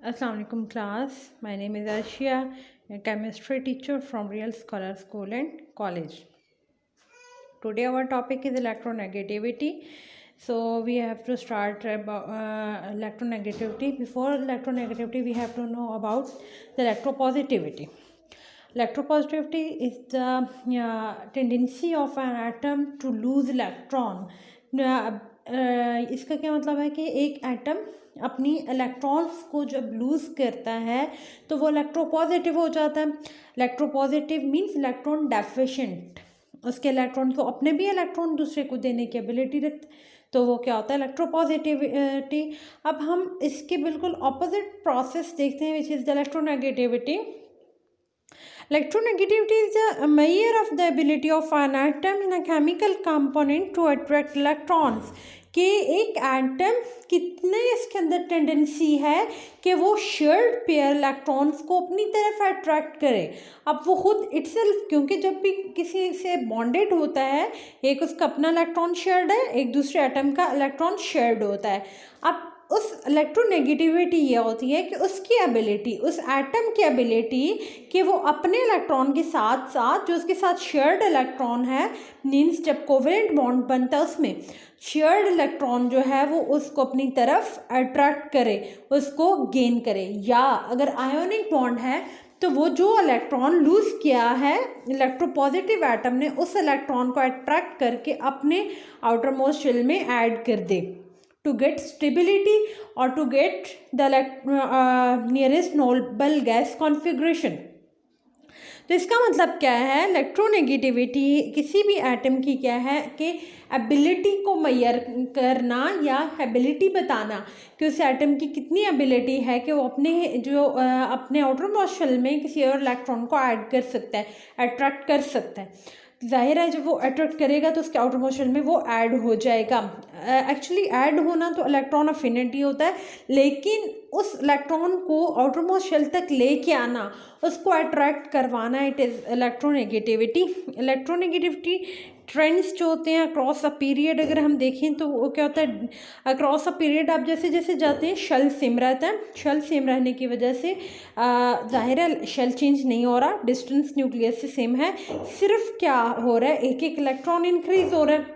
Assalamu alaikum class. My name is Arshia, a chemistry teacher from Real Scholar School and College. Today our topic is electronegativity. So we have to start about electronegativity. Before electronegativity, we have to know about the electropositivity. Electropositivity is the tendency of an atom to lose electron. इसका क्या मतलब है कि एक atom अपनी electrons को जब loose करता है तो वो इलेक्ट्रोपॉजिटिव हो जाता है. Electropositive means electron deficient. उसके इलेक्ट्रॉन को अपने भी इलेक्ट्रॉन दूसरे को देने की एबिलिटी रखते, तो वो क्या होता है इलेक्ट्रोपॉजिटिविटी. अब हम इसके बिल्कुल ऑपोजिट प्रोसेस देखते हैं which is the electronegativity. Electronegativity is a measure of the ability of an atom in a chemical component to attract electrons. कि एक एटम कितने इसके अंदर टेंडेंसी है कि वो शेयर्ड पेयर इलेक्ट्रॉन्स को अपनी तरफ अट्रैक्ट करे. अब वो खुद इटसेल्फ, क्योंकि जब भी किसी से बॉन्डेड होता है, एक उसका अपना इलेक्ट्रॉन शेयर्ड है, एक दूसरे एटम का इलेक्ट्रॉन शेयर्ड होता है. अब उस इलेक्ट्रोनेगेटिविटी ये होती है कि उसकी एबिलिटी, उस एटम की एबिलिटी कि वो अपने इलेक्ट्रॉन के साथ साथ जो उसके साथ शेयर्ड इलेक्ट्रॉन है, मीन्स जब कोवेलेंट बॉन्ड बनता है उसमें शेयर्ड इलेक्ट्रॉन जो है वो उसको अपनी तरफ अट्रैक्ट करे, उसको गेन करे. या अगर आयोनिक बॉन्ड है तो वो जो इलेक्ट्रॉन लूज़ किया है इलेक्ट्रोपॉजिटिव एटम ने, उस इलेक्ट्रॉन को अट्रैक्ट करके अपने आउटर मोस्ट शेल में ऐड कर दे to get stability or to get the nearest noble gas configuration. तो इसका मतलब क्या है, इलेक्ट्रोनेगेटिविटी किसी भी एटम की क्या है कि एबिलिटी को मेजर करना या एबिलिटी बताना कि उस एटम की कितनी एबिलिटी है कि वो अपने आउटर मोस्ट शेल में किसी और इलेक्ट्रॉन को ऐड कर सकता है, अट्रैक्ट कर सकता है. जाहिर है जब वो अट्रैक्ट करेगा तो उसके आउटर मोस्ट शेल में वो ऐड हो जाएगा. एक्चुअली ऐड होना तो इलेक्ट्रॉन अफिनिटी होता है, लेकिन उस इलेक्ट्रॉन को आउटर मोस्ट शेल तक लेके आना, उसको अट्रैक्ट करवाना, it is electronegativity. Electronegativity trends जो होते हैं अक्रॉस अ पीरियड अगर हम देखें तो वो क्या होता है, अक्रॉस अ पीरियड आप जैसे जैसे जाते हैं शेल सेम रहता है. शेल सेम रहने की वजह से जाहिर है शेल चेंज नहीं हो रहा, डिस्टेंस न्यूक्लियस से सेम है, सिर्फ क्या हो रहा है एक एक इलेक्ट्रॉन इंक्रीज हो रहा है.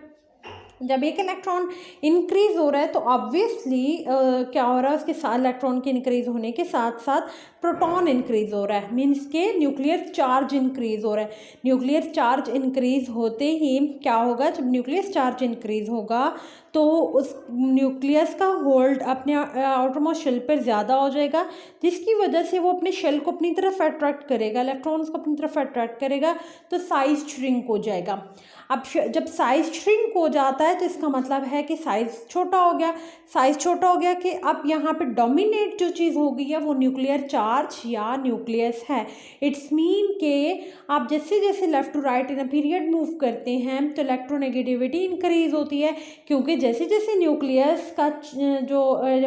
जब एक इलेक्ट्रॉन इंक्रीज हो रहा है तो ऑब्वियसली क्या हो रहा है, उसके साथ इलेक्ट्रॉन के इंक्रीज होने के साथ साथ प्रोटॉन इंक्रीज हो रहा है, मीन्स के न्यूक्लियर चार्ज इंक्रीज हो रहा है. न्यूक्लियर चार्ज इंक्रीज होते ही क्या होगा, जब न्यूक्लियर चार्ज इंक्रीज होगा तो उस न्यूक्लियस का होल्ड अपने आउटर मोस्ट शेल पर ज़्यादा हो जाएगा, जिसकी वजह से वो अपने शेल को अपनी तरफ अट्रैक्ट करेगा, इलेक्ट्रॉन्स को अपनी तरफ अट्रैक्ट करेगा, तो साइज श्रिंक हो जाएगा. अब जब साइज श्रिंक हो जाता है तो इसका मतलब है कि साइज़ छोटा हो गया. साइज़ छोटा हो गया कि अब यहाँ पे डोमिनेट जो चीज़ हो गई है वो न्यूक्लियर चार्ज या न्यूक्लियस है. इट्स मीन के आप जैसे जैसे left to right in a period move करते हैं तो इलेक्ट्रोनेगेटिविटी इंक्रीज़ होती है, क्योंकि जैसे जैसे न्यूक्लियस का जो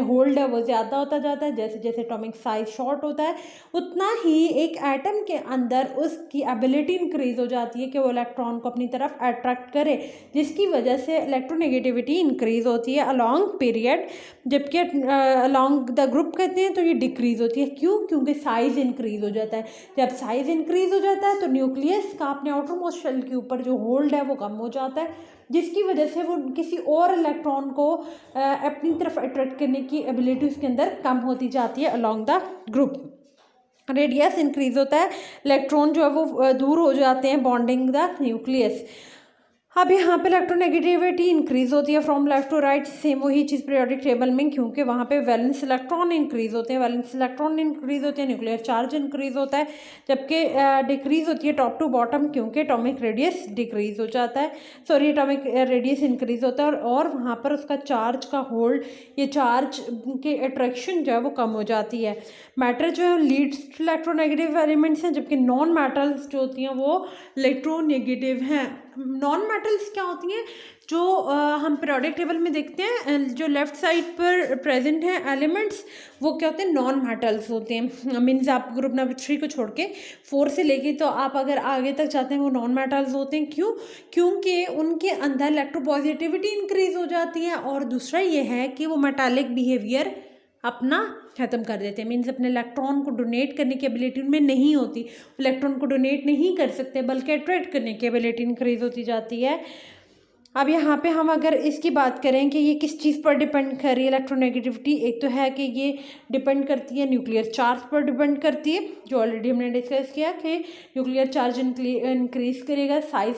होल्ड है वो ज़्यादा होता जाता है, जैसे जैसे एटॉमिक साइज शॉर्ट होता है उतना ही एक एटम के अंदर उसकी एबिलिटी इंक्रीज़ हो जाती है कि वो इलेक्ट्रॉन को अपनी तरफ अट्रैक्ट करे, जिसकी वजह से इलेक्ट्रोनेगेटिविटी इंक्रीज़ होती है अलॉन्ग पीरियड. जबकि अलॉन्ग द ग्रुप कहते हैं तो ये डिक्रीज़ होती है. क्यों? क्योंकि साइज़ इंक्रीज़ हो जाता है. जब साइज़ इंक्रीज़ हो जाता है तो न्यूक्लियस का अपने आउटर मोस्ट शेल के ऊपर जो होल्ड है वो कम हो जाता है, जिसकी वजह से वो किसी और इलेक्ट्रॉन को अपनी तरफ अट्रैक्ट करने की एबिलिटी उसके अंदर कम होती जाती है along the group. Radius increase होता है, इलेक्ट्रॉन जो है वो दूर हो जाते हैं बॉन्डिंग द न्यूक्लियस. अब यहाँ पे इलेक्ट्रोनेगेटिविटी इंक्रीज होती है from left to right, same वही चीज़ पीरियोडिक टेबल में, क्योंकि वहाँ पे वैलेंस इलेक्ट्रॉन इंक्रीज होते हैं, वैलेंस इलेक्ट्रॉन इंक्रीज होते हैं, न्यूक्लियर चार्ज इंक्रीज होता है, जबकि डिक्रीज होती है टॉप टू बॉटम, क्योंकि एटॉमिक रेडियस डिक्रीज हो जाता है, सॉरी एटॉमिक रेडियस इंक्रीज होता है और वहाँ पर उसका चार्ज का होल्ड, ये चार्ज के अट्रैक्शन जो है वो कम हो जाती है. मैटर जो है लीड्स टू इलेक्ट्रोनेगेटिव एलिमेंट्स हैं, जबकि नॉन मेटल्स जो होती हैं वो इलेक्ट्रोनेगेटिव हैं. नॉन मेटल्स क्या होती हैं, जो हम पीरियोडिक टेबल में देखते हैं, जो लेफ़्ट साइड पर प्रेजेंट हैं एलिमेंट्स, वो क्या होते हैं, नॉन मेटल्स होते हैं. मीन्स आप ग्रुप नंबर 3 को छोड़ के 4 से लेके तो आप अगर आगे तक जाते हैं वो नॉन मेटल्स होते हैं. क्यों? क्योंकि उनके अंदर इलेक्ट्रोपॉजिटिविटी इंक्रीज हो जाती है, और दूसरा ये है कि वो मेटालिक बिहेवियर अपना ख़त्म कर देते हैं, मीन्स अपने इलेक्ट्रॉन को डोनेट करने की एबिलिटी उनमें नहीं होती, इलेक्ट्रॉन को डोनेट नहीं कर सकते बल्कि अट्रैक्ट करने की एबिलिटी इंक्रीज होती जाती है। अब यहाँ पे हम अगर इसकी बात करें कि ये किस चीज़ पर डिपेंड कर रही है इलेक्ट्रोनेगेटिविटी, एक तो है कि ये डिपेंड करती है न्यूक्लियर चार्ज पर डिपेंड करती है, जो ऑलरेडी हमने डिस्कस किया कि न्यूक्लियर चार्ज इंक्रीज करेगा, साइज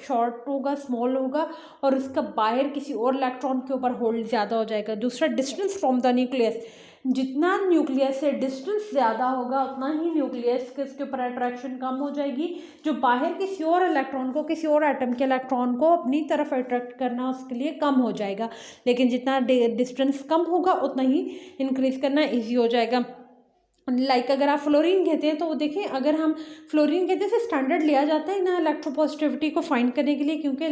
शॉर्ट होगा, स्मॉल होगा और उसका बाहर किसी और इलेक्ट्रॉन के ऊपर होल्ड ज़्यादा हो जाएगा। दूसरा डिस्टेंस फ्रॉम द न्यूक्लियस, जितना न्यूक्लियस से डिस्टेंस ज़्यादा होगा उतना ही न्यूक्लियस के उसके ऊपर अट्रैक्शन कम हो जाएगी, जो बाहर किसी और इलेक्ट्रॉन को, किसी और एटम के इलेक्ट्रॉन को अपनी तरफ अट्रैक्ट करना उसके लिए कम हो जाएगा। लेकिन जितना डिस्टेंस कम होगा उतना ही इंक्रीज करना ईजी हो जाएगा। लाइक अगर आप फ्लोरीन कहते हैं तो वो देखिए, अगर हम फ्लोरीन कहते हैं तो स्टैंडर्ड लिया जाता है ना इलेक्ट्रोपॉजिटिविटी को फाइंड करने के लिए, क्योंकि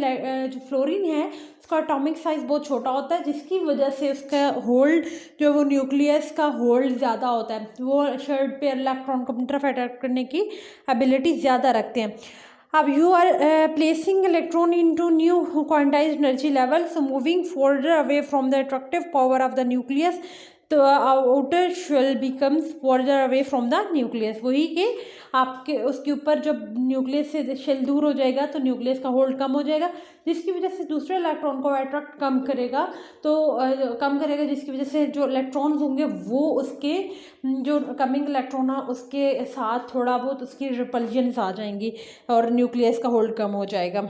जो फ्लोरीन है उसका एटॉमिक साइज बहुत छोटा होता है, जिसकी वजह से उसका होल्ड जो वो न्यूक्लियस का होल्ड ज़्यादा होता है, वो शर्ट पे इलेक्ट्रॉन को अपनी तरफ अट्रैक्ट करने की एबिलिटी ज़्यादा रखते हैं। अब you are placing electron into new quantised energy level, so moving further away from the attractive power of the nucleus, तो outer shell becomes further away from the nucleus. वही कि आपके उसके ऊपर जब न्यूक्लियस से शेल दूर हो जाएगा तो न्यूक्लियस का होल्ड कम हो जाएगा, जिसकी वजह से दूसरे इलेक्ट्रॉन को अट्रैक्ट कम करेगा, तो कम करेगा, जिसकी वजह से जो इलेक्ट्रॉन्स होंगे वो उसके जो कमिंग इलेक्ट्रॉन है उसके साथ थोड़ा बहुत उसकी रिपल्जन्स आ जाएंगी और न्यूक्लियस का होल्ड कम हो जाएगा।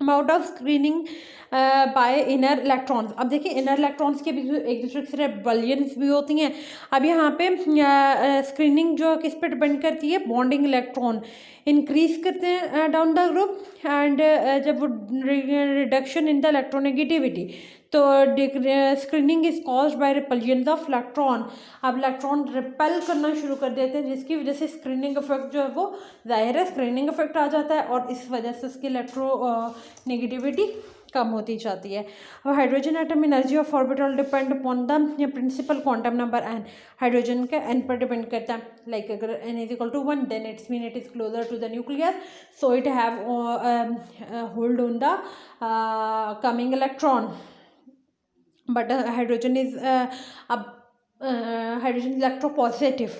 Amount of screening bye inner electrons, अब देखिए इनर इलेक्ट्रॉन्स के भी एक दूसरे से रिपल्जन्स भी होती हैं। अब यहाँ पे स्क्रीनिंग जो किस पे डिपेंड करती है, बॉन्डिंग इलेक्ट्रॉन इंक्रीज करते हैं डाउन द ग्रुप, एंड जब वो रिडक्शन इन द इलेक्ट्रोनेगेटिविटी, तो screening is caused by repulsion of electron. अब इलेक्ट्रॉन रिपेल करना शुरू कर देते हैं, जिसकी वजह से स्क्रीनिंग इफेक्ट जो है वो जाहिर है स्क्रीनिंग इफेक्ट आ जाता है और इस वजह से उसकी नेगेटिविटी कम होती जाती है। अब hydrogen atom energy of orbital depend upon the principal quantum number n, hydrogen के एन पर डिपेंड करता है। लाइक अगर n is equal to 1 then it's mean it is closer to the nucleus, so it have hold on the coming electron, but hydrogen is hydrogen is electropositive,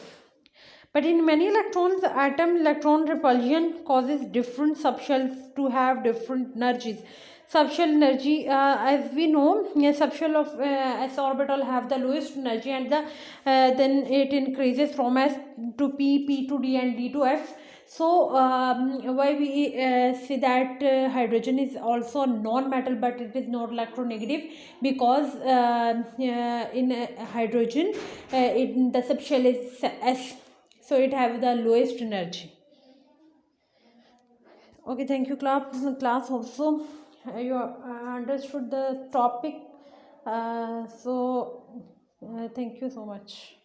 but in many electrons atom electron repulsion causes different subshells to have different energies. Subshell energy, as we know, subshell of s orbital have the lowest energy, and the then it increases from s to p, p to d and d to f. So why we say that hydrogen is also non-metal but it is not electronegative, because in hydrogen the subshell is s, so it have the lowest energy. Okay, thank you class also. You understood the topic, so thank you so much.